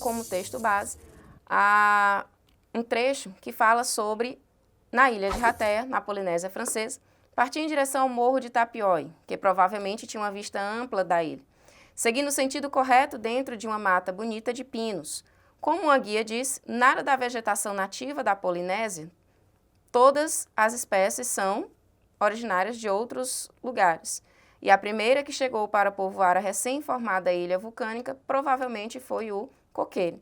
como texto base um trecho que fala sobre, na ilha de Rateia, na Polinésia Francesa, partia em direção ao morro de Tapioi, que provavelmente tinha uma vista ampla da ilha, seguindo o sentido correto dentro de uma mata bonita de pinos. Como uma guia diz, nada da vegetação nativa da Polinésia, todas as espécies são originárias de outros lugares. E a primeira que chegou para povoar a recém-formada ilha vulcânica provavelmente foi o coqueiro.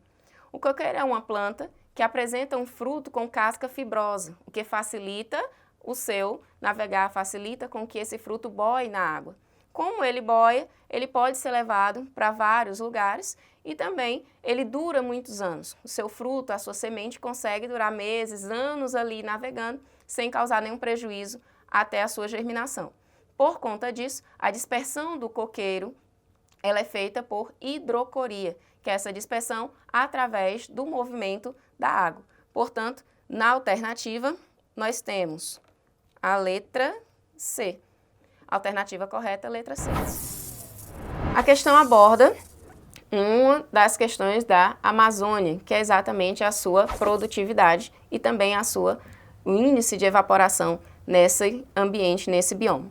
O coqueiro é uma planta que apresenta um fruto com casca fibrosa, o que facilita o seu navegar, facilita com que esse fruto boie na água. Como ele boia, ele pode ser levado para vários lugares e também ele dura muitos anos. O seu fruto, a sua semente, consegue durar meses, anos ali navegando, sem causar nenhum prejuízo até a sua germinação. Por conta disso, a dispersão do coqueiro ela é feita por hidrocoria, que é essa dispersão através do movimento da água. Portanto, na alternativa, nós temos a letra C. Alternativa correta, letra C. A questão aborda uma das questões da Amazônia, que é exatamente a sua produtividade e também o índice de evaporação nesse ambiente, nesse bioma.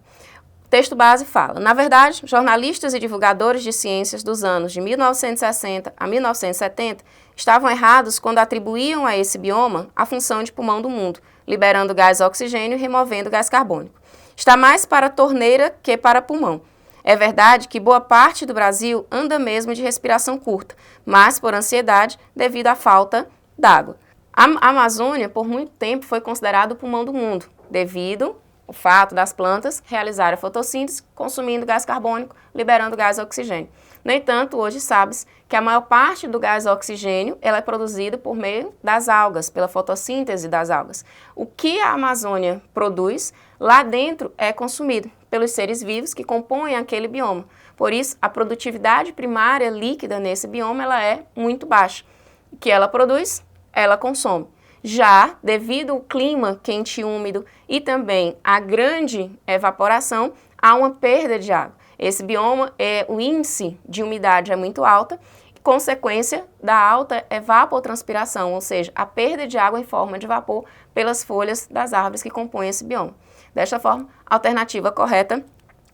O texto base fala, na verdade, jornalistas e divulgadores de ciências dos anos de 1960 a 1970 estavam errados quando atribuíam a esse bioma a função de pulmão do mundo, liberando gás oxigênio e removendo gás carbônico. Está mais para torneira que para pulmão. É verdade que boa parte do Brasil anda mesmo de respiração curta, mas por ansiedade devido à falta d'água. A Amazônia, por muito tempo, foi considerado o pulmão do mundo, devido ao fato das plantas realizarem a fotossíntese, consumindo gás carbônico, liberando gás oxigênio. No entanto, hoje sabe-se que a maior parte do gás oxigênio ela é produzido por meio das algas, pela fotossíntese das algas. O que a Amazônia produz, lá dentro é consumido pelos seres vivos que compõem aquele bioma. Por isso, a produtividade primária líquida nesse bioma ela é muito baixa. O que ela produz, ela consome. Já, devido ao clima quente e úmido e também à grande evaporação, há uma perda de água. Esse bioma, o índice de umidade é muito alta, consequência da alta evapotranspiração, ou seja, a perda de água em forma de vapor pelas folhas das árvores que compõem esse bioma. Desta forma, a alternativa correta,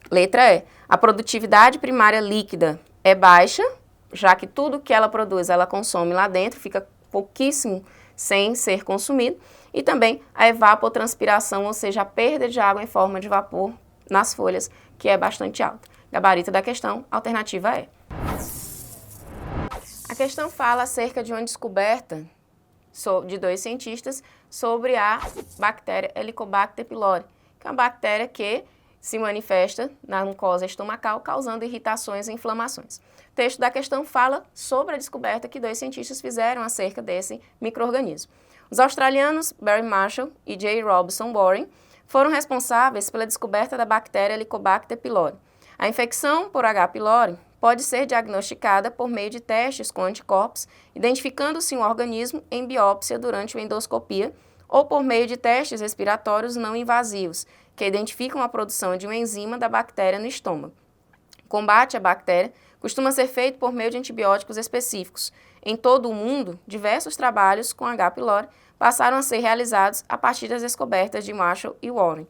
letra E. A produtividade primária líquida é baixa, já que tudo que ela produz, ela consome lá dentro, fica pouquíssimo sem ser consumido, e também a evapotranspiração, ou seja, a perda de água em forma de vapor nas folhas, que é bastante alta. Gabarito da questão, alternativa E. A questão fala acerca de uma descoberta de dois cientistas sobre a bactéria Helicobacter pylori, que é uma bactéria que se manifesta na mucosa estomacal, causando irritações e inflamações. O texto da questão fala sobre a descoberta que dois cientistas fizeram acerca desse micro-organismo. Os australianos Barry Marshall e J. Robson Warren foram responsáveis pela descoberta da bactéria Helicobacter pylori. A infecção por H. pylori pode ser diagnosticada por meio de testes com anticorpos, identificando-se um organismo em biópsia durante uma endoscopia, ou por meio de testes respiratórios não invasivos, que identificam a produção de uma enzima da bactéria no estômago. O combate à bactéria costuma ser feito por meio de antibióticos específicos. Em todo o mundo, diversos trabalhos com H. pylori passaram a ser realizados a partir das descobertas de Marshall e Warren.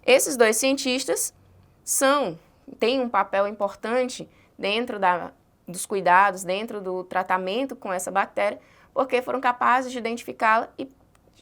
Esses dois cientistas têm um papel importante dentro dos cuidados, dentro do tratamento com essa bactéria, porque foram capazes de identificá-la e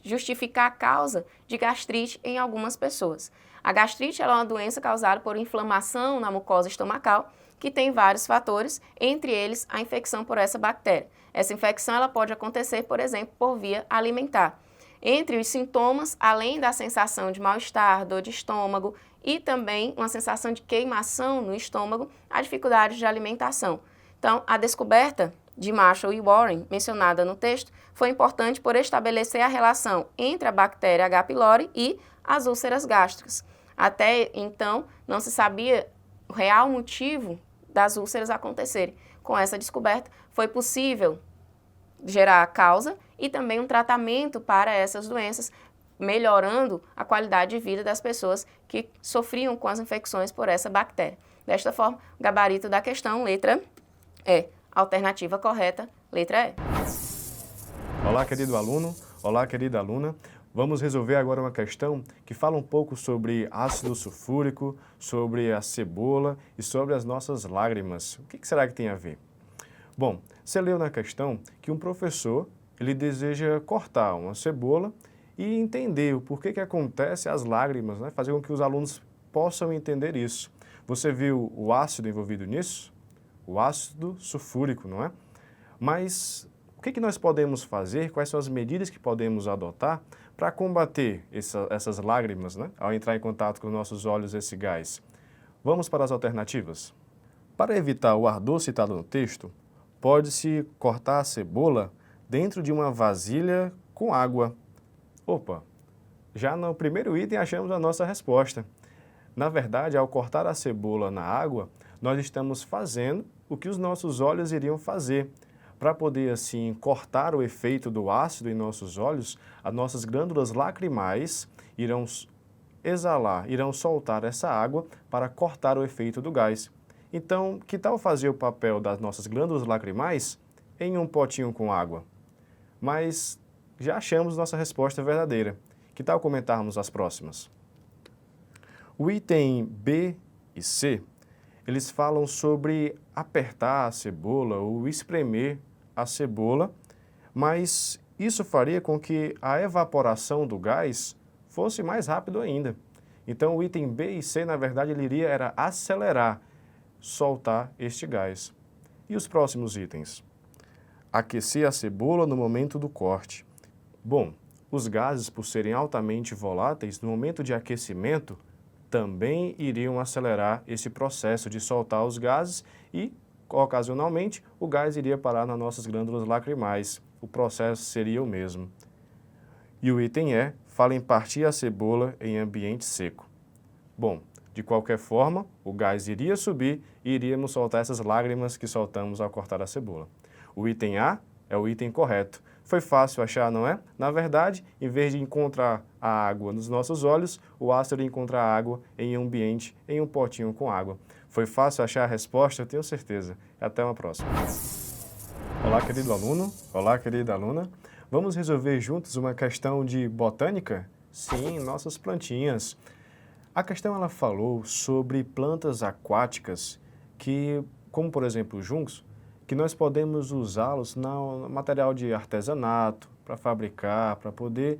justificar a causa de gastrite em algumas pessoas. A gastrite ela é uma doença causada por inflamação na mucosa estomacal, que tem vários fatores, entre eles a infecção por essa bactéria. Essa infecção ela pode acontecer, por exemplo, por via alimentar. Entre os sintomas, além da sensação de mal-estar, dor de estômago e também uma sensação de queimação no estômago, a dificuldade de alimentação. Então, a descoberta de Marshall e Warren, mencionada no texto, foi importante por estabelecer a relação entre a bactéria H. pylori e as úlceras gástricas. Até então, não se sabia o real motivo das úlceras acontecerem. Com essa descoberta, foi possível gerar a causa e também um tratamento para essas doenças, melhorando a qualidade de vida das pessoas que sofriam com as infecções por essa bactéria. Desta forma, o gabarito da questão, letra E. Alternativa correta, Letra E. Olá, querido aluno. Olá, querida aluna. Vamos resolver agora uma questão que fala um pouco sobre ácido sulfúrico, sobre a cebola e sobre as nossas lágrimas. O que será que tem a ver? Bom, você leu na questão que um professor, ele deseja cortar uma cebola e entender o porquê que acontece as lágrimas, né? Fazer com que os alunos possam entender isso. Você viu o ácido envolvido nisso? O ácido sulfúrico, não é? Mas o que nós podemos fazer, quais são as medidas que podemos adotar para combater essas lágrimas, né? Ao entrar em contato com nossos olhos esse gás? Vamos para as alternativas. Para evitar o ardor citado no texto, pode-se cortar a cebola dentro de uma vasilha com água. Opa, já no primeiro item achamos a nossa resposta. Na verdade, ao cortar a cebola na água, nós estamos fazendo o que os nossos olhos iriam fazer. Para poder, assim, cortar o efeito do ácido em nossos olhos, as nossas glândulas lacrimais irão exalar, irão soltar essa água para cortar o efeito do gás. Então, que tal fazer o papel das nossas glândulas lacrimais em um potinho com água? Mas já achamos nossa resposta verdadeira. Que tal comentarmos as próximas? O item B e C, eles falam sobre apertar a cebola ou espremer a cebola, mas isso faria com que a evaporação do gás fosse mais rápido ainda. Então, o item B e C, na verdade, ele iria era acelerar, soltar este gás. E os próximos itens? Aquecer a cebola no momento do corte. Bom, os gases, por serem altamente voláteis, no momento de aquecimento, também iriam acelerar esse processo de soltar os gases e, ocasionalmente, o gás iria parar nas nossas glândulas lacrimais. O processo seria o mesmo. E o item E fala em partir a cebola em ambiente seco. Bom, de qualquer forma, o gás iria subir e iríamos soltar essas lágrimas que soltamos ao cortar a cebola. O item A é o item correto. Foi fácil achar, não é? Na verdade, em vez de encontrar a água nos nossos olhos, o ácido encontra a água em um ambiente, em um potinho com água. Foi fácil achar a resposta? Eu tenho certeza. Até uma próxima. Olá, querido aluno. Olá, querida aluna. Vamos resolver juntos uma questão de botânica? Sim, nossas plantinhas. A questão ela falou sobre plantas aquáticas que, como por exemplo os juncos, que nós podemos usá-los no material de artesanato, para fabricar, para poder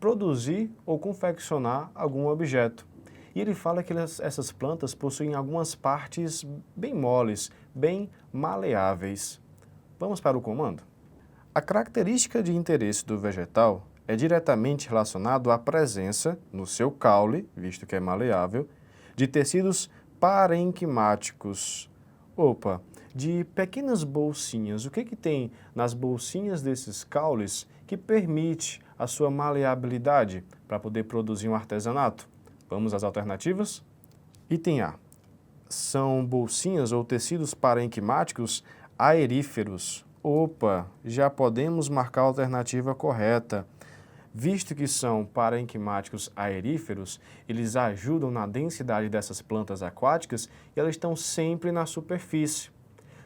produzir ou confeccionar algum objeto. E ele fala que essas plantas possuem algumas partes bem moles, bem maleáveis. Vamos para o comando? A característica de interesse do vegetal é diretamente relacionado à presença, no seu caule, visto que é maleável, de tecidos parenquimáticos. Opa, de pequenas bolsinhas. O que tem nas bolsinhas desses caules que permite a sua maleabilidade para poder produzir um artesanato? Vamos às alternativas? Item A. São bolsinhas ou tecidos parenquimáticos aeríferos. Opa, já podemos marcar a alternativa correta. Visto que são parenquimáticos aeríferos, eles ajudam na densidade dessas plantas aquáticas e elas estão sempre na superfície.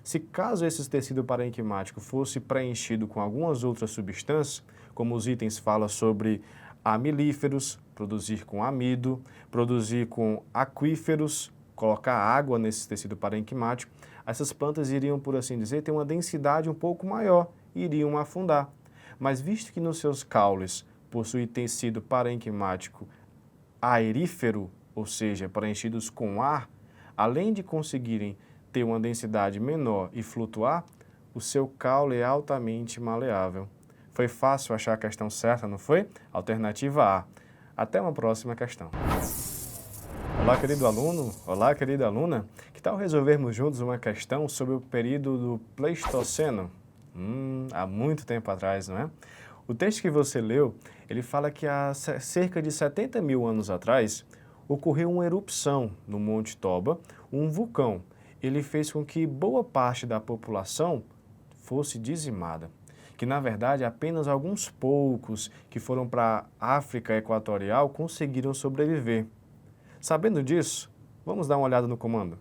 Se caso esse tecido parenquimático fosse preenchido com algumas outras substâncias, como os itens falam sobre amilíferos, produzir com amido, produzir com aquíferos, colocar água nesse tecido parenquimático, essas plantas iriam, por assim dizer, ter uma densidade um pouco maior e iriam afundar. Mas visto que nos seus caules possui tecido parenquimático aerífero, ou seja, preenchidos com ar, além de conseguirem ter uma densidade menor e flutuar, o seu caule é altamente maleável. Foi fácil achar a questão certa, não foi? Alternativa A. Até uma próxima questão. Olá, querido aluno. Olá, querida aluna. Que tal resolvermos juntos uma questão sobre o período do Pleistoceno? Há muito tempo atrás, não é? O texto que você leu, ele fala que há cerca de 70 mil anos atrás, ocorreu uma erupção no Monte Toba, um vulcão. Ele fez com que boa parte da população fosse dizimada. Que, na verdade, apenas alguns poucos que foram para a África Equatorial conseguiram sobreviver. Sabendo disso, vamos dar uma olhada no comando.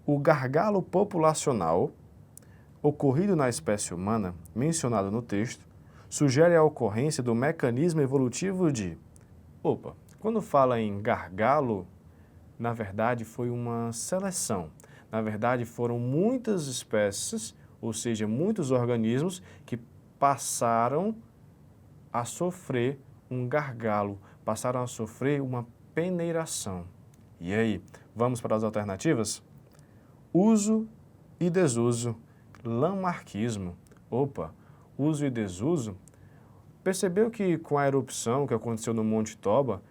O gargalo populacional ocorrido na espécie humana, mencionado no texto, sugere a ocorrência do mecanismo evolutivo de... Opa, quando fala em gargalo, na verdade foi uma seleção. Na verdade foram muitas espécies, ou seja, muitos organismos que passaram a sofrer um gargalo, passaram a sofrer uma peneiração. E aí, vamos para as alternativas? Uso e desuso, lamarquismo. Opa, uso e desuso. Percebeu que com a erupção que aconteceu no Monte Toba,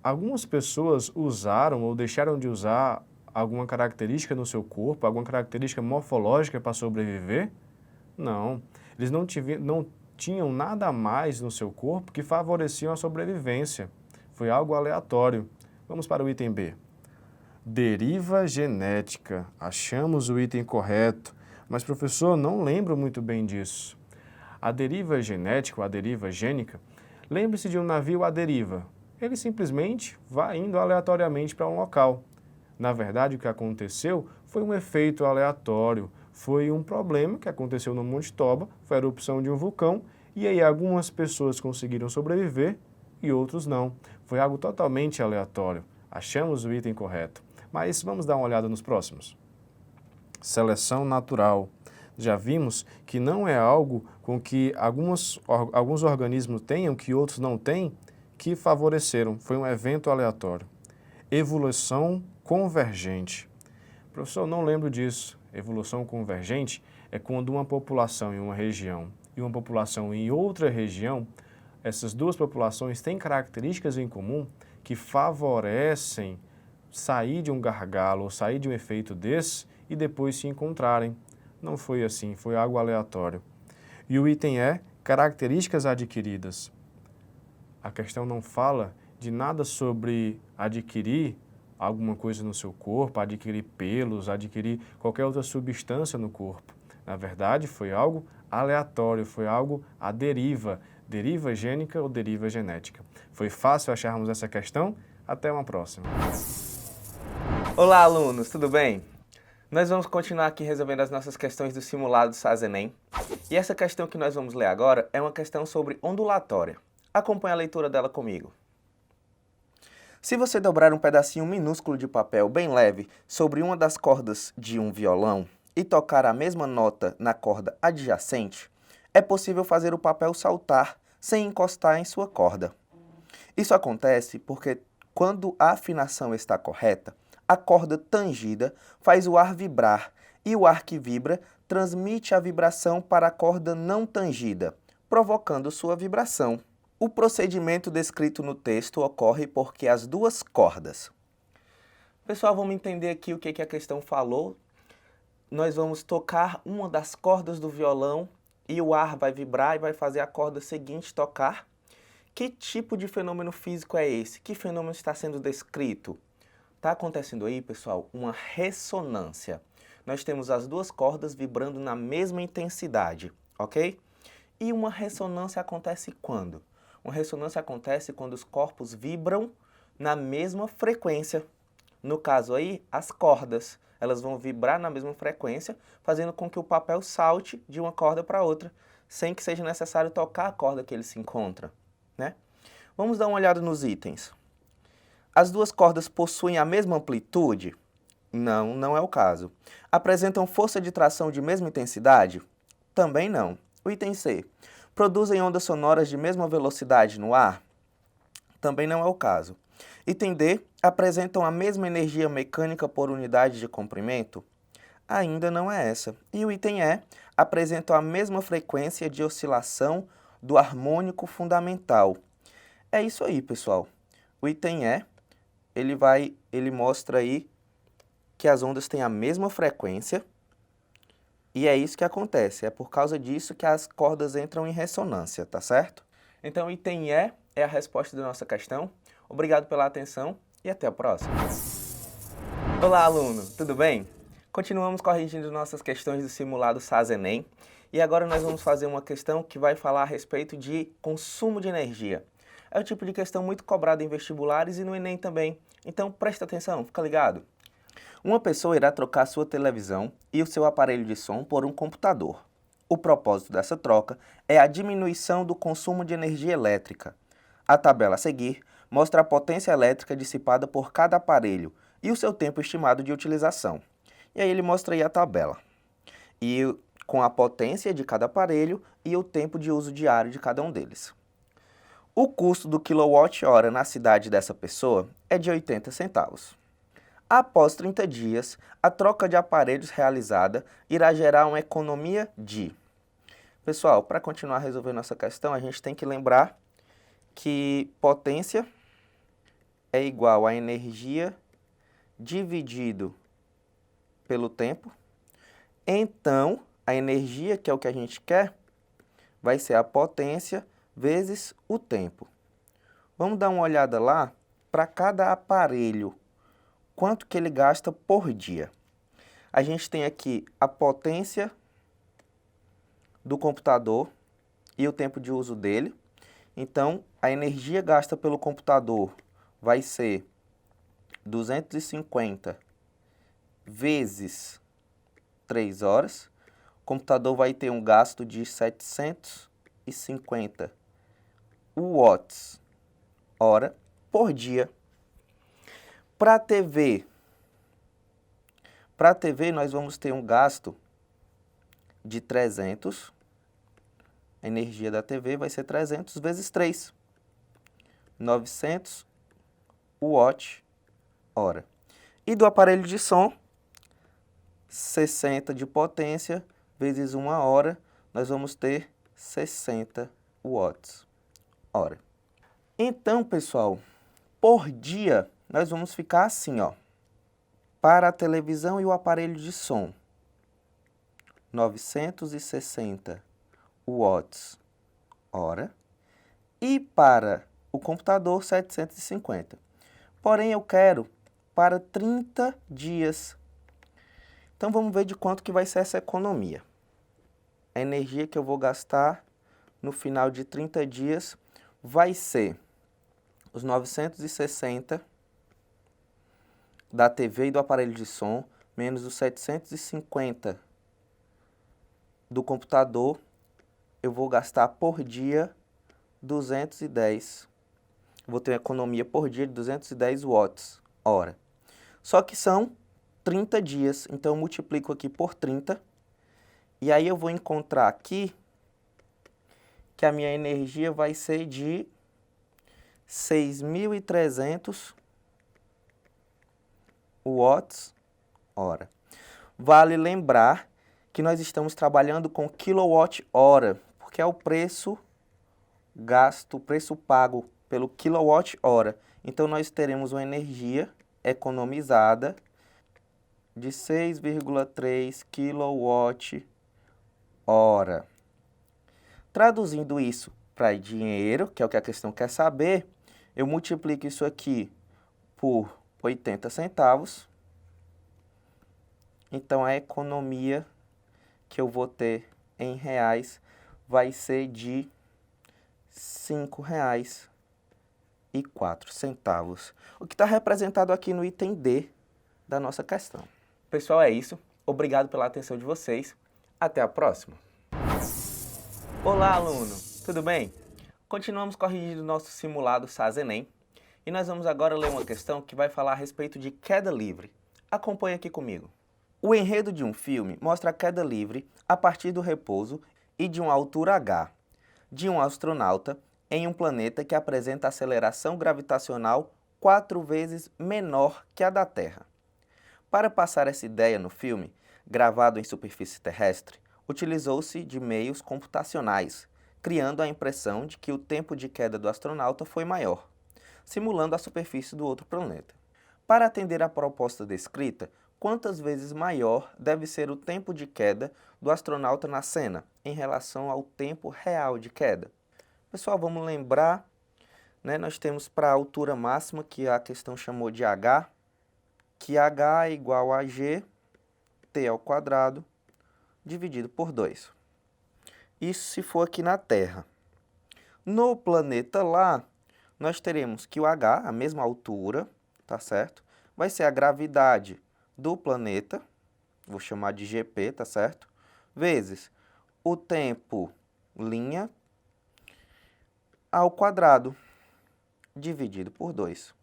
algumas pessoas usaram ou deixaram de usar alguma característica no seu corpo, alguma característica morfológica para sobreviver? Não, eles não tinham nada mais no seu corpo que favoreciam a sobrevivência. Foi algo aleatório. Vamos para o item B. Deriva genética. Achamos o item correto, mas professor, não lembro muito bem disso. A deriva genética, ou a deriva gênica, lembre-se de um navio à deriva. Ele simplesmente vai indo aleatoriamente para um local. Na verdade, o que aconteceu foi um efeito aleatório, foi um problema que aconteceu no Monte Toba, foi a erupção de um vulcão, e aí algumas pessoas conseguiram sobreviver e outros não. Foi algo totalmente aleatório. Achamos o item correto. Mas vamos dar uma olhada nos próximos. Seleção natural. Já vimos que não é algo com que alguns organismos tenham, que outros não têm, que favoreceram. Foi um evento aleatório. Evolução convergente. Professor, não lembro disso. Evolução convergente é quando uma população em uma região e uma população em outra região, essas duas populações têm características em comum que favorecem sair de um gargalo ou sair de um efeito desse e depois se encontrarem. Não foi assim, foi algo aleatório. E o item é características adquiridas. A questão não fala de nada sobre adquirir alguma coisa no seu corpo, adquirir pelos, adquirir qualquer outra substância no corpo. Na verdade, foi algo aleatório, foi algo à deriva, deriva gênica ou deriva genética. Foi fácil acharmos essa questão? Até uma próxima. Olá, alunos, tudo bem? Nós vamos continuar aqui resolvendo as nossas questões do simulado SAS-ENEM. E essa questão que nós vamos ler agora é uma questão sobre ondulatória. Acompanhe a leitura dela comigo. Se você dobrar um pedacinho minúsculo de papel bem leve sobre uma das cordas de um violão e tocar a mesma nota na corda adjacente, é possível fazer o papel saltar sem encostar em sua corda. Isso acontece porque, quando a afinação está correta, a corda tangida faz o ar vibrar e o ar que vibra transmite a vibração para a corda não tangida, provocando sua vibração. O procedimento descrito no texto ocorre porque as duas cordas... Pessoal, vamos entender aqui o que a questão falou. Nós vamos tocar uma das cordas do violão e o ar vai vibrar e vai fazer a corda seguinte tocar. Que tipo de fenômeno físico é esse? Que fenômeno está sendo descrito? Está acontecendo aí, pessoal, uma ressonância. Nós temos as duas cordas vibrando na mesma intensidade, ok? E uma ressonância acontece quando? Uma ressonância acontece quando os corpos vibram na mesma frequência. No caso aí, as cordas, elas vão vibrar na mesma frequência, fazendo com que o papel salte de uma corda para outra, sem que seja necessário tocar a corda que ele se encontra, né? Vamos dar uma olhada nos itens. As duas cordas possuem a mesma amplitude? Não, não é o caso. Apresentam força de tração de mesma intensidade? Também não. O item C. Produzem ondas sonoras de mesma velocidade no ar? Também não é o caso. Item D. Apresentam a mesma energia mecânica por unidade de comprimento? Ainda não é essa. E o item E. Apresentam a mesma frequência de oscilação do harmônico fundamental. É isso aí, pessoal. O item E, ele mostra aí que as ondas têm a mesma frequência. E é isso que acontece, é por causa disso que as cordas entram em ressonância, tá certo? Então, item E é a resposta da nossa questão. Obrigado pela atenção e até a próxima. Olá, aluno, tudo bem? Continuamos corrigindo nossas questões do simulado SAS-ENEM e agora nós vamos fazer uma questão que vai falar a respeito de consumo de energia. É o tipo de questão muito cobrada em vestibulares e no ENEM também, então presta atenção, fica ligado. Uma pessoa irá trocar sua televisão e o seu aparelho de som por um computador. O propósito dessa troca é a diminuição do consumo de energia elétrica. A tabela a seguir mostra a potência elétrica dissipada por cada aparelho e o seu tempo estimado de utilização. E aí ele mostra aí a tabela. E com a potência de cada aparelho e o tempo de uso diário de cada um deles. O custo do quilowatt-hora na cidade dessa pessoa é de 80 centavos. Após 30 dias, a troca de aparelhos realizada irá gerar uma economia de... Pessoal, para continuar resolvendo essa questão, a gente tem que lembrar que potência é igual a energia dividido pelo tempo. Então, a energia, que é o que a gente quer, vai ser a potência vezes o tempo. Vamos dar uma olhada lá para cada aparelho, quanto que ele gasta por dia. A gente tem aqui a potência do computador e o tempo de uso dele. Então, a energia gasta pelo computador vai ser 250 vezes 3 horas. O computador vai ter um gasto de 750 watts hora por dia. Para a TV nós vamos ter um gasto de 300. A energia da TV vai ser 300 vezes 3. 900 watt hora. E do aparelho de som, 60 de potência vezes 1 hora, nós vamos ter 60 watts hora. Então, pessoal, por dia, nós vamos ficar assim, ó. Para a televisão e o aparelho de som, 960 watts hora. E para o computador, 750. Porém, eu quero para 30 dias. Então, vamos ver de quanto que vai ser essa economia. A energia que eu vou gastar no final de 30 dias vai ser os 960 da TV e do aparelho de som, menos os 750 do computador, eu vou gastar por dia 210. Vou ter uma economia por dia de 210 watts hora. Só que são 30 dias, então eu multiplico aqui por 30. E aí eu vou encontrar aqui que a minha energia vai ser de 6.300 watts hora. Vale lembrar que nós estamos trabalhando com quilowatt-hora, porque é o preço gasto, o preço pago pelo quilowatt-hora. Então, nós teremos uma energia economizada de 6,3 kWh. Traduzindo isso para dinheiro, que é o que a questão quer saber, eu multiplico isso aqui por 80 centavos. Então, a economia que eu vou ter em reais vai ser de R$ 5,04, o que está representado aqui no item D da nossa questão. Pessoal, é isso. Obrigado pela atenção de vocês. Até a próxima. Olá, aluno! Tudo bem? Continuamos corrigindo o nosso simulado SAS-ENEM e nós vamos agora ler uma questão que vai falar a respeito de queda livre. Acompanhe aqui comigo. O enredo de um filme mostra a queda livre a partir do repouso e de uma altura h, de um astronauta em um planeta que apresenta aceleração gravitacional 4 vezes menor que a da Terra. Para passar essa ideia no filme, gravado em superfície terrestre, utilizou-se de meios computacionais, criando a impressão de que o tempo de queda do astronauta foi maior, simulando a superfície do outro planeta. Para atender à proposta descrita, quantas vezes maior deve ser o tempo de queda do astronauta na cena em relação ao tempo real de queda? Pessoal, vamos lembrar, né, nós temos para a altura máxima, que a questão chamou de h, que h é igual a g, t ao quadrado, dividido por 2. Isso se for aqui na Terra. No planeta lá, nós teremos que o h, a mesma altura, tá certo? Vai ser a gravidade do planeta, vou chamar de GP, tá certo? Vezes o tempo linha ao quadrado, dividido por 2.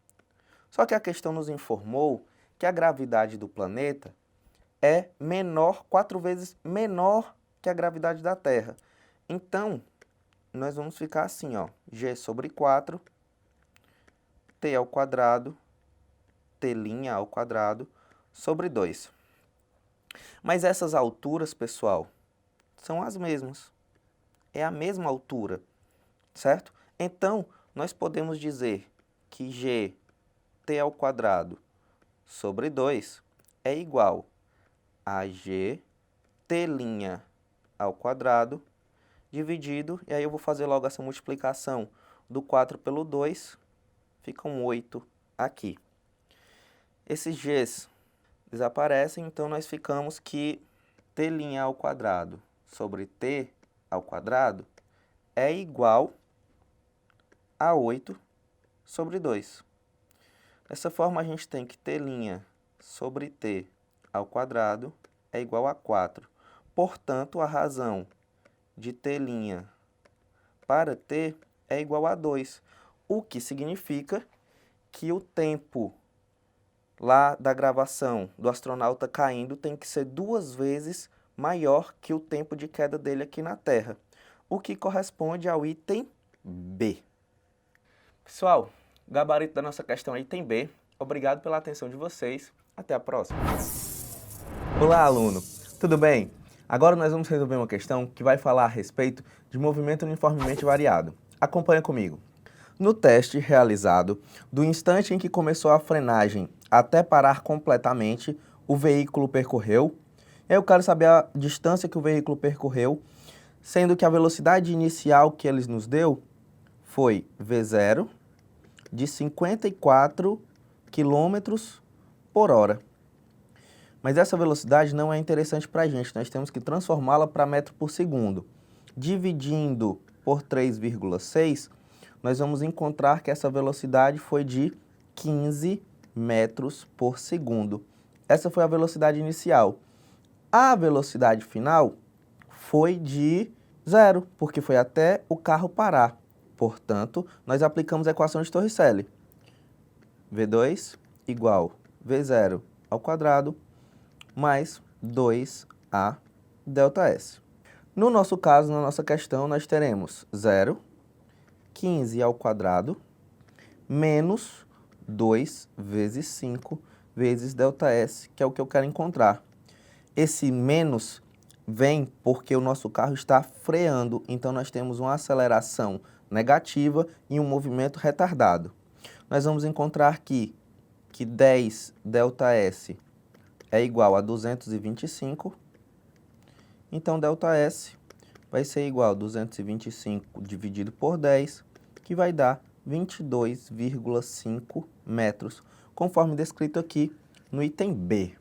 Só que a questão nos informou que a gravidade do planeta é menor, 4 vezes menor que a gravidade da Terra. Então, nós vamos ficar assim, ó, G sobre 4, T ao quadrado, T' ao quadrado, sobre 2. Mas essas alturas, pessoal, são as mesmas. É a mesma altura, certo? Então, nós podemos dizer que G T ao quadrado sobre 2 é igual a G T' ao quadrado dividido, e aí eu vou fazer logo essa multiplicação do 4 pelo 2, fica um 8 aqui. Esses G's desaparecem, então nós ficamos que T' ao quadrado sobre T ao quadrado é igual a 8 sobre 2. Dessa forma, a gente tem que T' sobre T ao quadrado é igual a 4. Portanto, a razão de T' para T é igual a 2, o que significa que o tempo lá da gravação do astronauta caindo tem que ser 2 vezes maior que o tempo de queda dele aqui na Terra, o que corresponde ao item B. Pessoal, o gabarito da nossa questão é item B. Obrigado pela atenção de vocês. Até a próxima. Olá, aluno. Tudo bem? Agora nós vamos resolver uma questão que vai falar a respeito de movimento uniformemente variado. Acompanha comigo. No teste realizado, do instante em que começou a frenagem até parar completamente, o veículo percorreu. Eu quero saber a distância que o veículo percorreu, sendo que a velocidade inicial que eles nos deu foi V0 de 54 km por hora. Mas essa velocidade não é interessante para a gente, nós temos que transformá-la para metro por segundo. Dividindo por 3,6, nós vamos encontrar que essa velocidade foi de 15 metros por segundo. Essa foi a velocidade inicial. A velocidade final foi de 0, porque foi até o carro parar. Portanto, nós aplicamos a equação de Torricelli. V2 igual V0 ao quadrado mais 2A ΔS. No nosso caso, na nossa questão, nós teremos 0, 15 ao quadrado, menos 2 vezes 5 vezes ΔS, que é o que eu quero encontrar. Esse menos vem porque o nosso carro está freando, então nós temos uma aceleração negativa e um movimento retardado. Nós vamos encontrar aqui que 10 ΔS é igual a 225, então ΔS vai ser igual a 225 dividido por 10, que vai dar 22,5 metros, conforme descrito aqui no item B.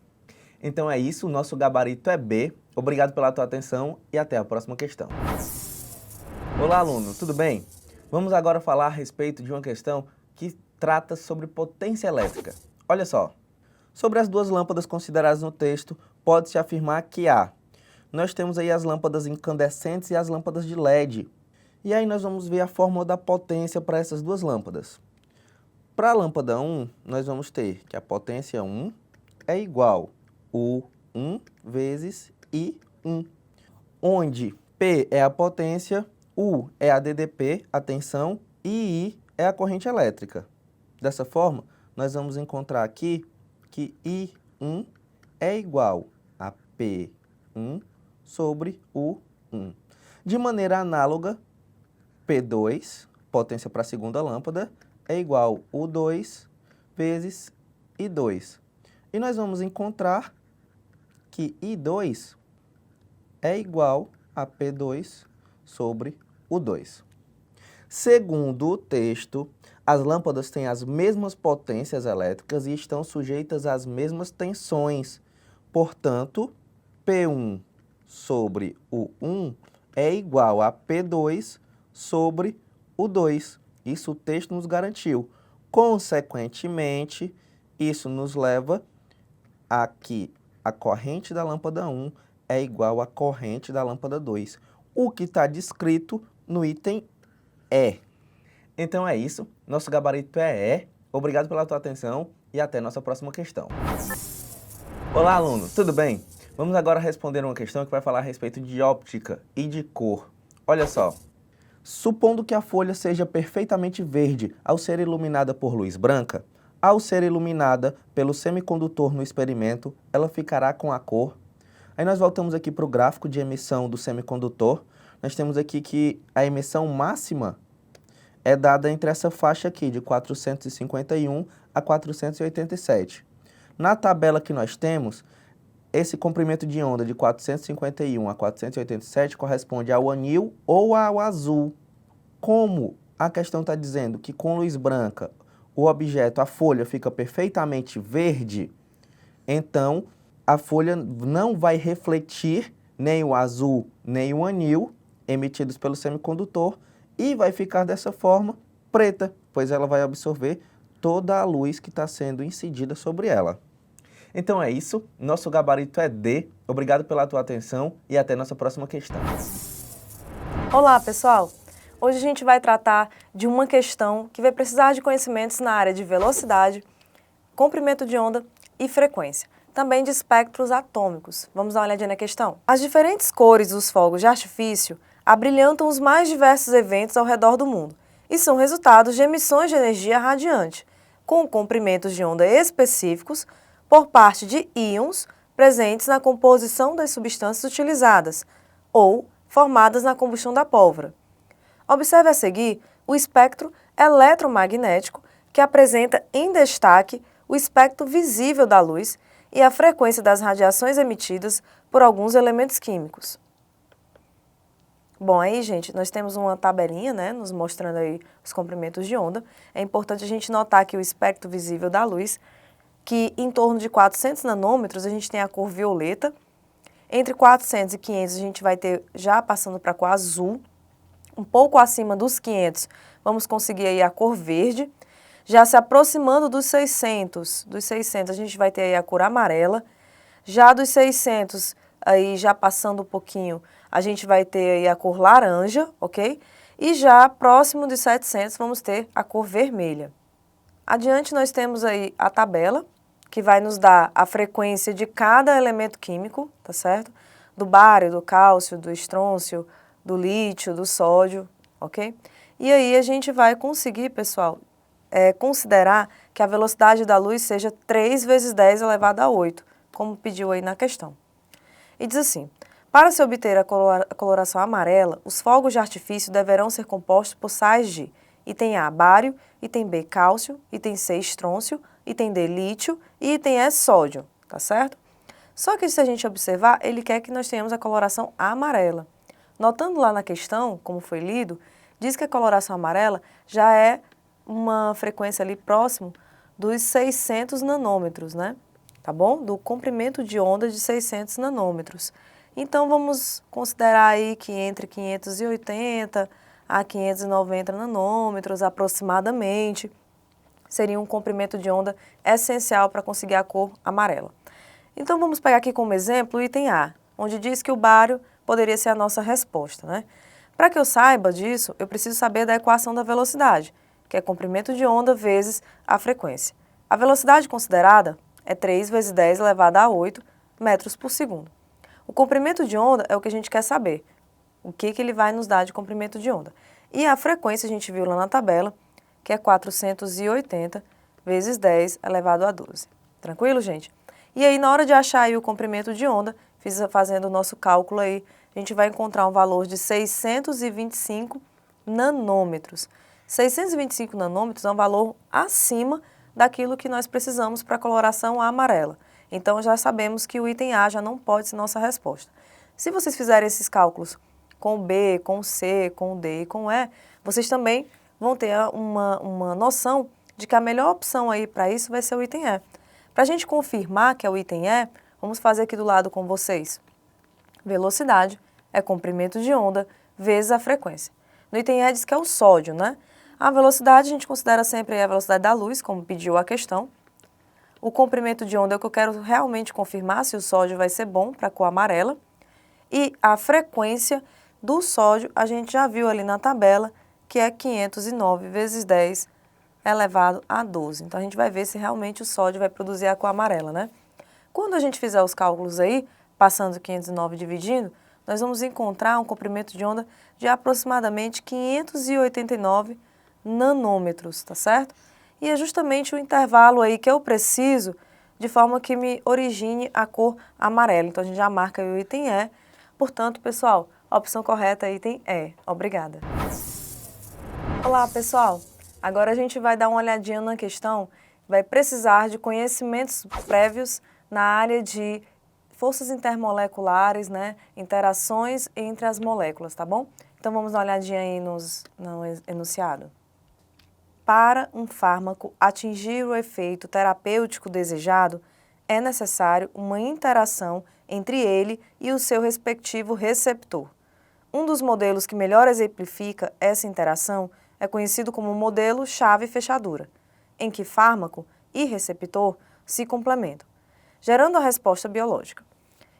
Então é isso, o nosso gabarito é B. Obrigado pela tua atenção e até a próxima questão. Olá, aluno, tudo bem? Vamos agora falar a respeito de uma questão que trata sobre potência elétrica. Olha só, sobre as duas lâmpadas consideradas no texto, pode-se afirmar que nós temos aí as lâmpadas incandescentes e as lâmpadas de LED. E aí nós vamos ver a fórmula da potência para essas duas lâmpadas. Para a lâmpada 1, nós vamos ter que a potência 1 é igual a U1 vezes I1, onde P é a potência, U é a DDP, a tensão, e I é a corrente elétrica. Dessa forma, nós vamos encontrar aqui que I1 é igual a P1 sobre U1. De maneira análoga, P2, potência para a segunda lâmpada, é igual a U2 vezes I2. E nós vamos encontrar que I2 é igual a P2 sobre U2. Segundo o texto, as lâmpadas têm as mesmas potências elétricas e estão sujeitas às mesmas tensões. Portanto, P1 sobre U1 é igual a P2 sobre U2. Isso o texto nos garantiu. Consequentemente, isso nos leva aqui a corrente da lâmpada 1 é igual à corrente da lâmpada 2, o que está descrito no item E. Então é isso, nosso gabarito é E. Obrigado pela tua atenção e até nossa próxima questão. Olá, aluno, tudo bem? Vamos agora responder uma questão que vai falar a respeito de óptica e de cor. Olha só. Supondo que a folha seja perfeitamente verde ao ser iluminada por luz branca, ao ser iluminada pelo semicondutor no experimento, ela ficará com a cor. Aí nós voltamos aqui para o gráfico de emissão do semicondutor. Nós temos aqui que a emissão máxima é dada entre essa faixa aqui, de 451 a 487. Na tabela que nós temos, esse comprimento de onda de 451 a 487 corresponde ao anil ou ao azul. Como a questão está dizendo que com luz branca o objeto, a folha, fica perfeitamente verde, então a folha não vai refletir nem o azul nem o anil emitidos pelo semicondutor e vai ficar dessa forma preta, pois ela vai absorver toda a luz que está sendo incidida sobre ela. Então é isso, nosso gabarito é D. Obrigado pela tua atenção e até nossa próxima questão. Olá, pessoal! Hoje a gente vai tratar de uma questão que vai precisar de conhecimentos na área de velocidade, comprimento de onda e frequência, também de espectros atômicos. Vamos dar uma olhadinha na questão? As diferentes cores dos fogos de artifício abrilhantam os mais diversos eventos ao redor do mundo e são resultados de emissões de energia radiante, com comprimentos de onda específicos por parte de íons presentes na composição das substâncias utilizadas ou formadas na combustão da pólvora. Observe a seguir o espectro eletromagnético, que apresenta em destaque o espectro visível da luz e a frequência das radiações emitidas por alguns elementos químicos. Bom, aí, gente, nós temos uma tabelinha, né, nos mostrando aí os comprimentos de onda. É importante a gente notar que o espectro visível da luz, que em torno de 400 nanômetros a gente tem a cor violeta, entre 400 e 500 a gente vai ter já passando para a cor azul, um pouco acima dos 500 vamos conseguir aí a cor verde, já se aproximando dos 600 a gente vai ter aí a cor amarela, já dos 600 aí já passando um pouquinho a gente vai ter aí a cor laranja, ok? E já próximo de 700 vamos ter a cor vermelha. Adiante nós temos aí a tabela, que vai nos dar a frequência de cada elemento químico, tá certo? Do bário, do cálcio, do estrôncio, do lítio, do sódio, ok? E aí a gente vai conseguir, pessoal, considerar que a velocidade da luz seja 3 vezes 10 elevado a 8, como pediu aí na questão. E diz assim, para se obter a coloração amarela, os fogos de artifício deverão ser compostos por sais de item A, bário, item B, cálcio, item C, estrôncio, item D, lítio e item E, sódio, tá certo? Só que se a gente observar, ele quer que nós tenhamos a coloração amarela. Notando lá na questão, como foi lido, diz que a coloração amarela já é uma frequência ali próximo dos 600 nanômetros, né? Tá bom? Do comprimento de onda de 600 nanômetros. Então, vamos considerar aí que entre 580 a 590 nanômetros, aproximadamente, seria um comprimento de onda essencial para conseguir a cor amarela. Então, vamos pegar aqui como exemplo o item A, onde diz que o bário poderia ser a nossa resposta, né? Para que eu saiba disso, eu preciso saber da equação da velocidade, que é comprimento de onda vezes a frequência. A velocidade considerada é 3 vezes 10 elevado a 8 metros por segundo. O comprimento de onda é o que a gente quer saber, o que ele vai nos dar de comprimento de onda. E a frequência a gente viu lá na tabela, que é 480 vezes 10 elevado a 12. Tranquilo, gente? E aí, na hora de achar aí o comprimento de onda, fazendo o nosso cálculo aí, a gente vai encontrar um valor de 625 nanômetros. 625 nanômetros é um valor acima daquilo que nós precisamos para a coloração amarela. Então, já sabemos que o item A já não pode ser nossa resposta. Se vocês fizerem esses cálculos com o B, com o C, com o D e com o E, vocês também vão ter uma noção de que a melhor opção aí para isso vai ser o item E. Para a gente confirmar que é o item E, vamos fazer aqui do lado com vocês. Velocidade é comprimento de onda vezes a frequência. No item E diz que é o sódio, né? A velocidade a gente considera sempre a velocidade da luz, como pediu a questão. O comprimento de onda é o que eu quero realmente confirmar se o sódio vai ser bom para a cor amarela. E a frequência do sódio, a gente já viu ali na tabela, que é 509 vezes 10 elevado a 12. Então, a gente vai ver se realmente o sódio vai produzir a cor amarela, né? Quando a gente fizer os cálculos aí, passando 509 e dividindo, nós vamos encontrar um comprimento de onda de aproximadamente 589 nanômetros, tá certo? E é justamente o intervalo aí que eu preciso de forma que me origine a cor amarela. Então, a gente já marca aí o item E. Portanto, pessoal, a opção correta é item E. Obrigada. Olá, pessoal. Agora a gente vai dar uma olhadinha na questão, vai precisar de conhecimentos prévios na área de forças intermoleculares, né, interações entre as moléculas, tá bom? Então vamos dar uma olhadinha aí no enunciado. Para um fármaco atingir o efeito terapêutico desejado, é necessário uma interação entre ele e o seu respectivo receptor. Um dos modelos que melhor exemplifica essa interação é conhecido como modelo chave-fechadura, em que fármaco e receptor se complementam, gerando a resposta biológica.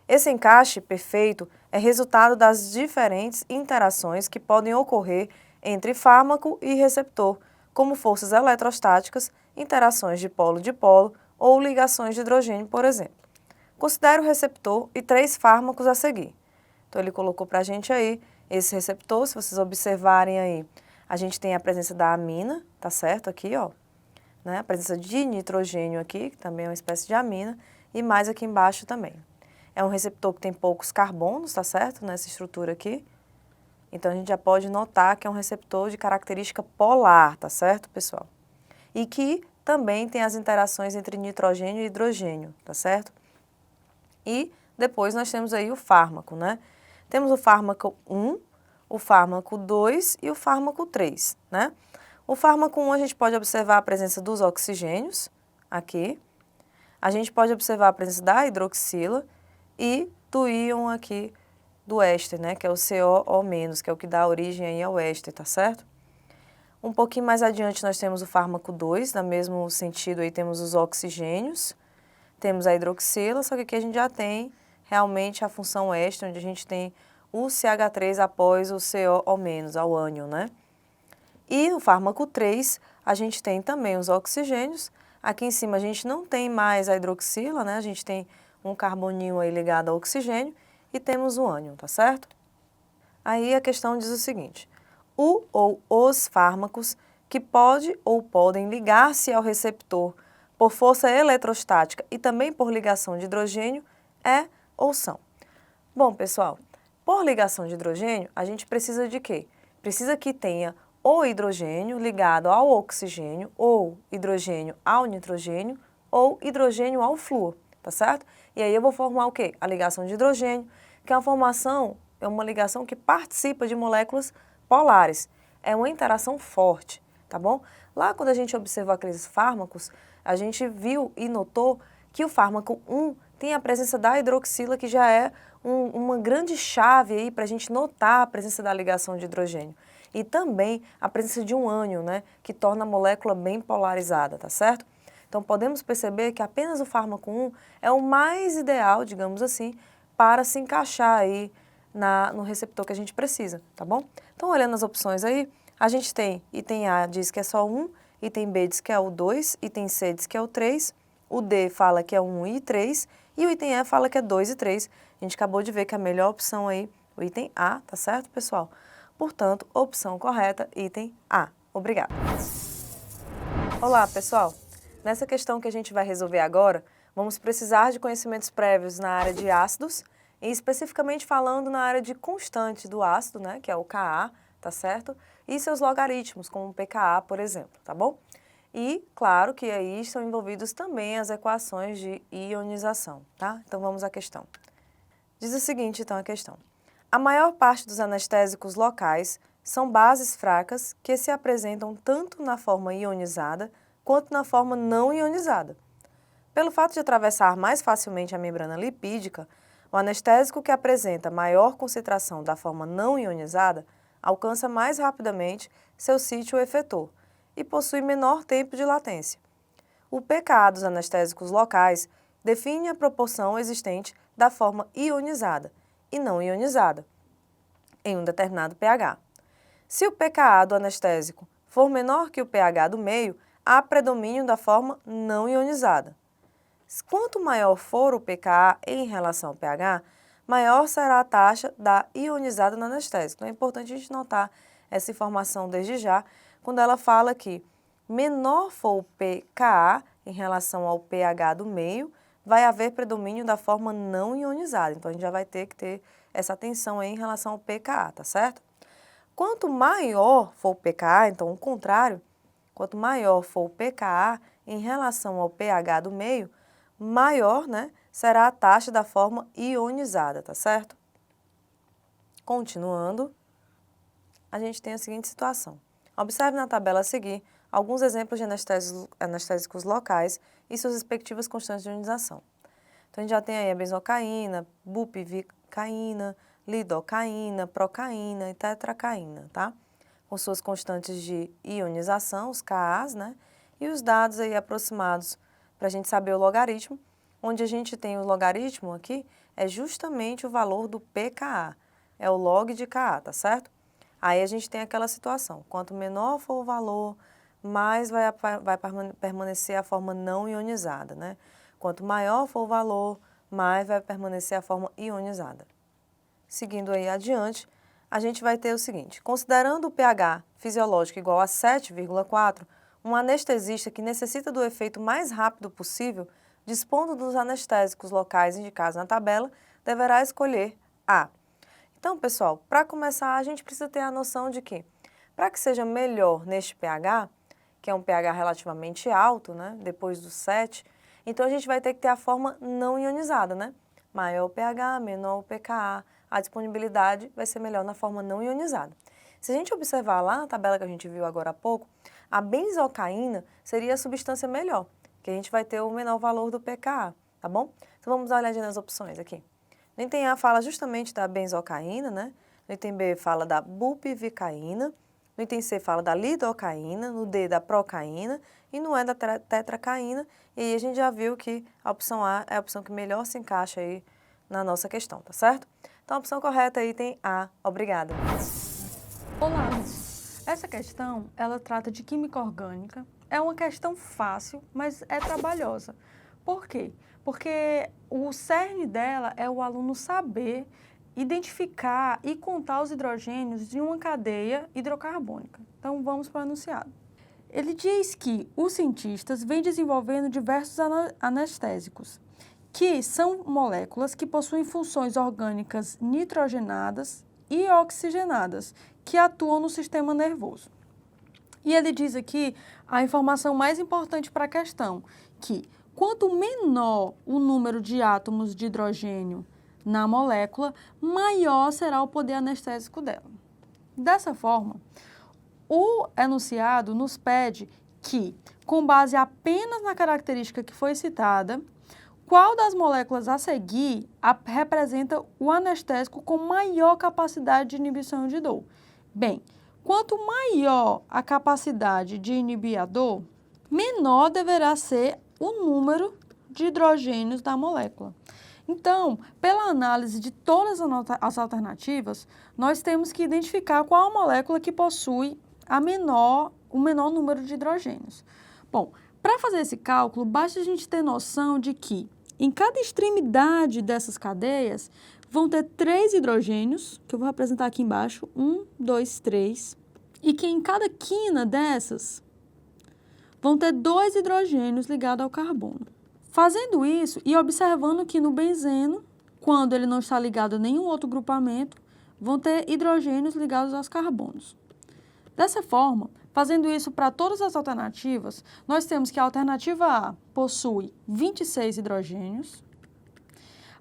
Esse encaixe perfeito é resultado das diferentes interações que podem ocorrer entre fármaco e receptor, como forças eletrostáticas, interações de polo ou ligações de hidrogênio, por exemplo. Considere o receptor e 3 fármacos a seguir. Então, ele colocou para a gente aí esse receptor, se vocês observarem aí, a gente tem a presença da amina, tá certo? Aqui, ó, né? A presença de nitrogênio aqui, que também é uma espécie de amina, e mais aqui embaixo também. É um receptor que tem poucos carbonos, tá certo? Nessa estrutura aqui. Então, a gente já pode notar que é um receptor de característica polar, tá certo, pessoal? E que também tem as interações entre nitrogênio e hidrogênio, tá certo? E depois nós temos aí o fármaco, né? Temos o fármaco 1, o fármaco 2 e o fármaco 3, né? O fármaco 1 a gente pode observar a presença dos oxigênios, aqui. A gente pode observar a presença da hidroxila e do íon aqui do éster, né? Que é o CO-, que é o que dá origem aí ao éster, tá certo? Um pouquinho mais adiante nós temos o fármaco 2, no mesmo sentido aí temos os oxigênios, temos a hidroxila, só que aqui a gente já tem realmente a função éster, onde a gente tem o CH3 após o CO-, ao ânion, né? E no fármaco 3, a gente tem também os oxigênios. Aqui em cima a gente não tem mais a hidroxila, né? A gente tem um carboninho aí ligado ao oxigênio e temos o ânion, tá certo? Aí a questão diz o seguinte: o ou os fármacos que pode ou podem ligar-se ao receptor por força eletrostática e também por ligação de hidrogênio é ou são. Bom, pessoal, por ligação de hidrogênio, a gente precisa de quê? Precisa que tenha o hidrogênio ligado ao oxigênio, ou hidrogênio ao nitrogênio, ou hidrogênio ao flúor, tá certo? E aí eu vou formar o quê? A ligação de hidrogênio, que é uma ligação que participa de moléculas polares. É uma interação forte, tá bom? Lá quando a gente observou aqueles fármacos, a gente viu e notou que o fármaco 1 tem a presença da hidroxila, que já é uma grande chave aí para a gente notar a presença da ligação de hidrogênio. E também a presença de um ânion, né, que torna a molécula bem polarizada, tá certo? Então podemos perceber que apenas o fármaco 1 é o mais ideal, digamos assim, para se encaixar aí no receptor que a gente precisa, tá bom? Então olhando as opções aí, a gente tem item A diz que é só 1, item B diz que é o 2, item C diz que é o 3, o D fala que é 1 e 3, e o item E fala que é 2 e 3. A gente acabou de ver que a melhor opção aí, o item A, tá certo, pessoal? Portanto, opção correta, item A. Obrigada. Olá, pessoal. Nessa questão que a gente vai resolver agora, vamos precisar de conhecimentos prévios na área de ácidos, e especificamente falando na área de constante do ácido, né, que é o Ka, tá certo? E seus logaritmos, como o pKa, por exemplo, tá bom? E, claro, que aí estão envolvidos também as equações de ionização, tá? Então, vamos à questão. Diz o seguinte, então, a questão. A maior parte dos anestésicos locais são bases fracas que se apresentam tanto na forma ionizada quanto na forma não ionizada. Pelo fato de atravessar mais facilmente a membrana lipídica, o anestésico que apresenta maior concentração da forma não ionizada alcança mais rapidamente seu sítio efetor e possui menor tempo de latência. O pKa dos anestésicos locais define a proporção existente da forma ionizada e não ionizada em um determinado pH. Se o pKa do anestésico for menor que o pH do meio, há predomínio da forma não ionizada. Quanto maior for o pKa em relação ao pH, maior será a taxa da ionizada no anestésico. Então é importante a gente notar essa informação desde já, quando ela fala que menor for o pKa em relação ao pH do meio, vai haver predomínio da forma não ionizada. Então a gente já vai ter que ter essa atenção aí em relação ao pKa, tá certo? Quanto maior for o pKa, então o contrário, quanto maior for o pKa em relação ao pH do meio, maior, né, será a taxa da forma ionizada, tá certo? Continuando, a gente tem a seguinte situação. Observe na tabela a seguir alguns exemplos de anestésicos locais e suas respectivas constantes de ionização. Então, a gente já tem aí a benzocaína, bupivacaína, lidocaína, procaína e tetracaína, tá? Com suas constantes de ionização, os Kas, né? E os dados aí aproximados para a gente saber o logaritmo, onde a gente tem o logaritmo aqui, é justamente o valor do pKa, é o log de Ka, tá certo? Aí a gente tem aquela situação, quanto menor for o valor, mais vai permanecer a forma não ionizada, né? Quanto maior for o valor, mais vai permanecer a forma ionizada. Seguindo aí adiante, a gente vai ter o seguinte, considerando o pH fisiológico igual a 7,4, um anestesista que necessita do efeito mais rápido possível, dispondo dos anestésicos locais indicados na tabela, deverá escolher A. Então, pessoal, para começar, a gente precisa ter a noção de que, para que seja melhor neste pH, que é um pH relativamente alto, né, depois do 7, então a gente vai ter que ter a forma não ionizada, né? Maior o pH, menor o pKa, a disponibilidade vai ser melhor na forma não ionizada. Se a gente observar lá na tabela que a gente viu agora há pouco, a benzocaína seria a substância melhor, que a gente vai ter o menor valor do pKa, tá bom? Então vamos dar uma olhadinha nas opções aqui. No item A fala justamente da benzocaína, né? No item B fala da bupivacaína, no item C fala da lidocaína, no D da procaína e no E da tetracaína. E aí a gente já viu que a opção A é a opção que melhor se encaixa aí na nossa questão, tá certo? Então a opção correta é item A. Obrigada. Olá, essa questão, ela trata de química orgânica. É uma questão fácil, mas é trabalhosa. Por quê? Porque o cerne dela é o aluno saber identificar e contar os hidrogênios de uma cadeia hidrocarbônica. Então, vamos para o enunciado. Ele diz que os cientistas vêm desenvolvendo diversos anestésicos, que são moléculas que possuem funções orgânicas nitrogenadas e oxigenadas, que atuam no sistema nervoso. E ele diz aqui a informação mais importante para a questão, que quanto menor o número de átomos de hidrogênio na molécula, maior será o poder anestésico dela. Dessa forma, o enunciado nos pede que, com base apenas na característica que foi citada, qual das moléculas a seguir representa o anestésico com maior capacidade de inibição de dor? Bem, quanto maior a capacidade de inibir a dor, menor deverá ser o número de hidrogênios da molécula. Então, pela análise de todas as alternativas, nós temos que identificar qual a molécula que possui o menor número de hidrogênios. Bom, para fazer esse cálculo, basta a gente ter noção de que em cada extremidade dessas cadeias vão ter 3 hidrogênios, que eu vou representar aqui embaixo, 1, 2, 3, e que em cada quina dessas vão ter 2 hidrogênios ligados ao carbono. Fazendo isso e observando que no benzeno, quando ele não está ligado a nenhum outro grupamento, vão ter hidrogênios ligados aos carbonos. Dessa forma, fazendo isso para todas as alternativas, nós temos que a alternativa A possui 26 hidrogênios,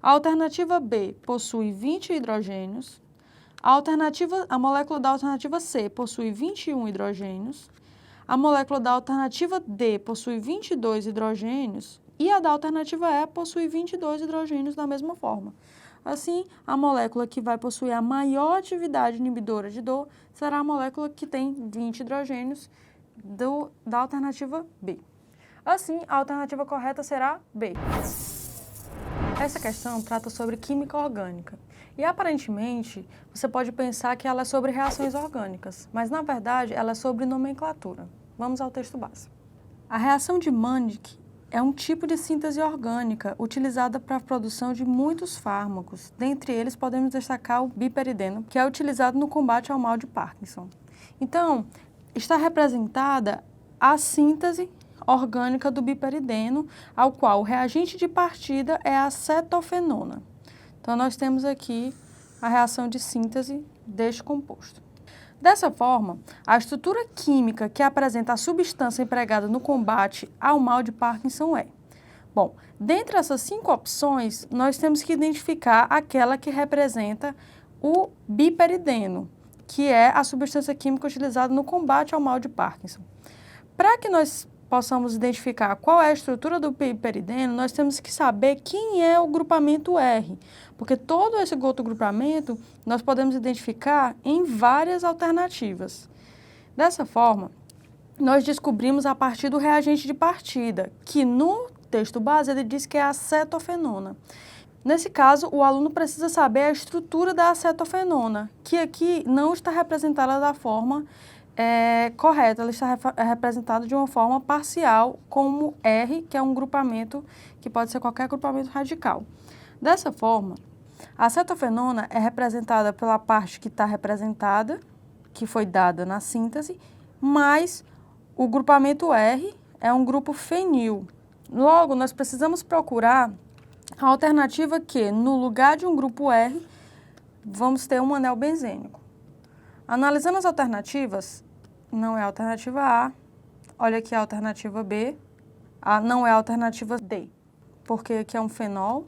a alternativa B possui 20 hidrogênios, a molécula da alternativa C possui 21 hidrogênios, a molécula da alternativa D possui 22 hidrogênios e a da alternativa E possui 22 hidrogênios da mesma forma. Assim, a molécula que vai possuir a maior atividade inibidora de dor será a molécula que tem 20 hidrogênios da alternativa B. Assim, a alternativa correta será B. Essa questão trata sobre química orgânica. E aparentemente, você pode pensar que ela é sobre reações orgânicas, mas na verdade ela é sobre nomenclatura. Vamos ao texto base. A reação de Mannich é um tipo de síntese orgânica utilizada para a produção de muitos fármacos. Dentre eles, podemos destacar o biperideno, que é utilizado no combate ao mal de Parkinson. Então, está representada a síntese orgânica do biperideno, ao qual o reagente de partida é a cetofenona. Então, nós temos aqui a reação de síntese deste composto. Dessa forma, a estrutura química que apresenta a substância empregada no combate ao mal de Parkinson é: bom, dentre essas 5 opções, nós temos que identificar aquela que representa o biperideno, que é a substância química utilizada no combate ao mal de Parkinson. Para que nós possamos identificar qual é a estrutura do biperideno, nós temos que saber quem é o grupamento R, porque todo esse outro grupamento nós podemos identificar em várias alternativas. Dessa forma, nós descobrimos a partir do reagente de partida, que no texto base ele diz que é a cetofenona. Nesse caso, o aluno precisa saber a estrutura da acetofenona, que aqui não está representada da forma correta, ela está representada de uma forma parcial, como R, que é um grupamento que pode ser qualquer grupamento radical. Dessa forma, a acetofenona é representada pela parte que está representada, que foi dada na síntese, mas o grupamento R é um grupo fenil. Logo, nós precisamos procurar a alternativa que, no lugar de um grupo R, vamos ter um anel benzênico. Analisando as alternativas, não é a alternativa A, olha aqui a alternativa B, não é a alternativa D, porque aqui é um fenol,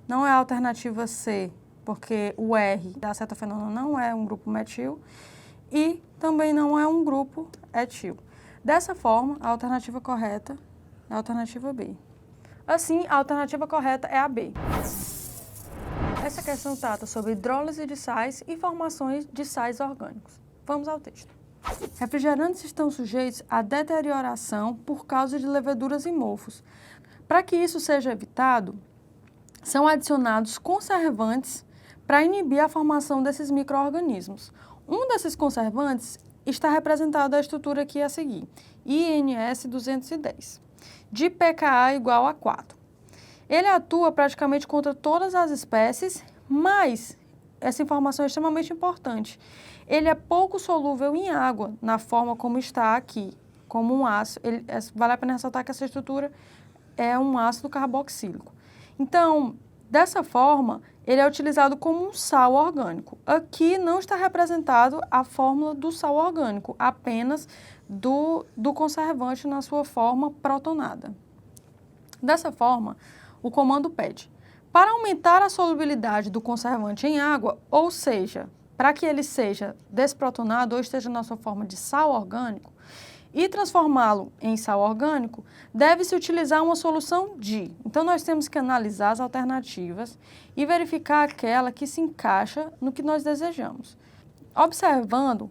não é a alternativa C, porque o R da acetofenona não é um grupo metil, e também não é um grupo etil. Dessa forma, a alternativa correta é a alternativa B. Assim, a alternativa correta é a B. Essa questão trata sobre hidrólise de sais e formações de sais orgânicos. Vamos ao texto. Refrigerantes estão sujeitos à deterioração por causa de leveduras e mofos. Para que isso seja evitado, são adicionados conservantes para inibir a formação desses micro-organismos. Um desses conservantes está representado a estrutura aqui a seguir, INS 210, de pKa igual a 4. Ele atua praticamente contra todas as espécies, mas essa informação é extremamente importante. Ele é pouco solúvel em água, na forma como está aqui, como um ácido. Vale a pena ressaltar que essa estrutura é um ácido carboxílico. Então, dessa forma, ele é utilizado como um sal orgânico. Aqui não está representado a fórmula do sal orgânico, apenas do conservante na sua forma protonada. Dessa forma, o comando pede: para aumentar a solubilidade do conservante em água, ou seja, para que ele seja desprotonado ou esteja na sua forma de sal orgânico, e transformá-lo em sal orgânico, deve-se utilizar uma solução de. Então, nós temos que analisar as alternativas e verificar aquela que se encaixa no que nós desejamos. Observando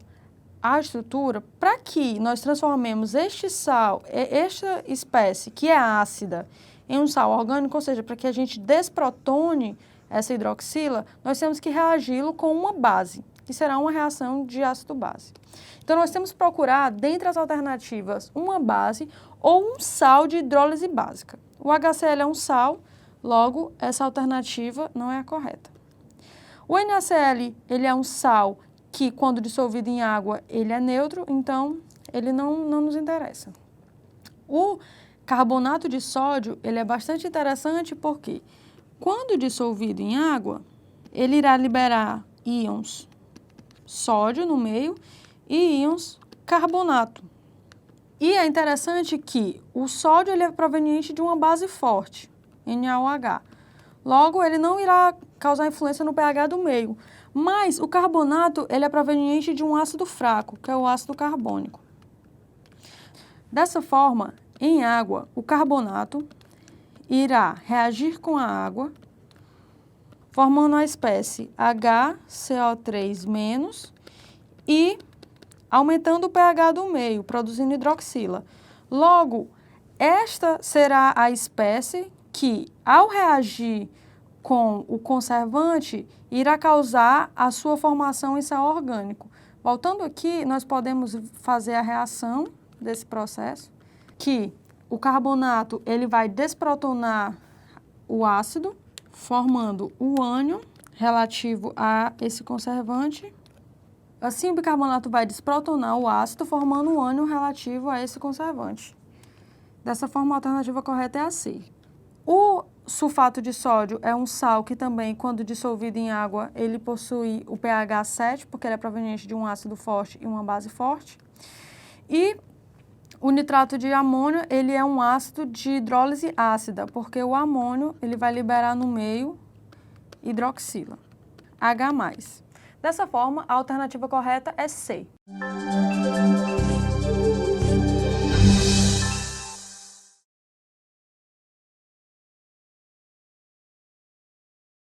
a estrutura, para que nós transformemos este sal, esta espécie que é ácida, em um sal orgânico, ou seja, para que a gente desprotone essa hidroxila, nós temos que reagi-lo com uma base, que será uma reação de ácido-base. Então, nós temos que procurar, dentre as alternativas, uma base ou um sal de hidrólise básica. O HCl é um sal, logo, essa alternativa não é a correta. O NaCl, ele é um sal que, quando dissolvido em água, ele é neutro, então, ele não nos interessa. O carbonato de sódio, ele é bastante interessante porque, quando dissolvido em água, ele irá liberar íons sódio no meio e íons carbonato. E é interessante que o sódio ele é proveniente de uma base forte, NaOH. Logo, ele não irá causar influência no pH do meio. Mas o carbonato ele é proveniente de um ácido fraco, que é o ácido carbônico. Dessa forma, em água, o carbonato irá reagir com a água, formando a espécie HCO3- e aumentando o pH do meio, produzindo hidroxila. Logo, esta será a espécie que, ao reagir com o conservante, irá causar a sua formação em sal orgânico. Voltando aqui, nós podemos fazer a reação desse processo, que o carbonato ele vai desprotonar o ácido, formando o ânion relativo a esse conservante. Assim, o bicarbonato vai desprotonar o ácido, formando o ânion relativo a esse conservante. Dessa forma, a alternativa correta é a C. O sulfato de sódio é um sal que também, quando dissolvido em água, ele possui o pH 7, porque ele é proveniente de um ácido forte e uma base forte. E o nitrato de amônio, ele é um ácido de hidrólise ácida, porque o amônio ele vai liberar no meio hidroxila, H+. Dessa forma, a alternativa correta é C.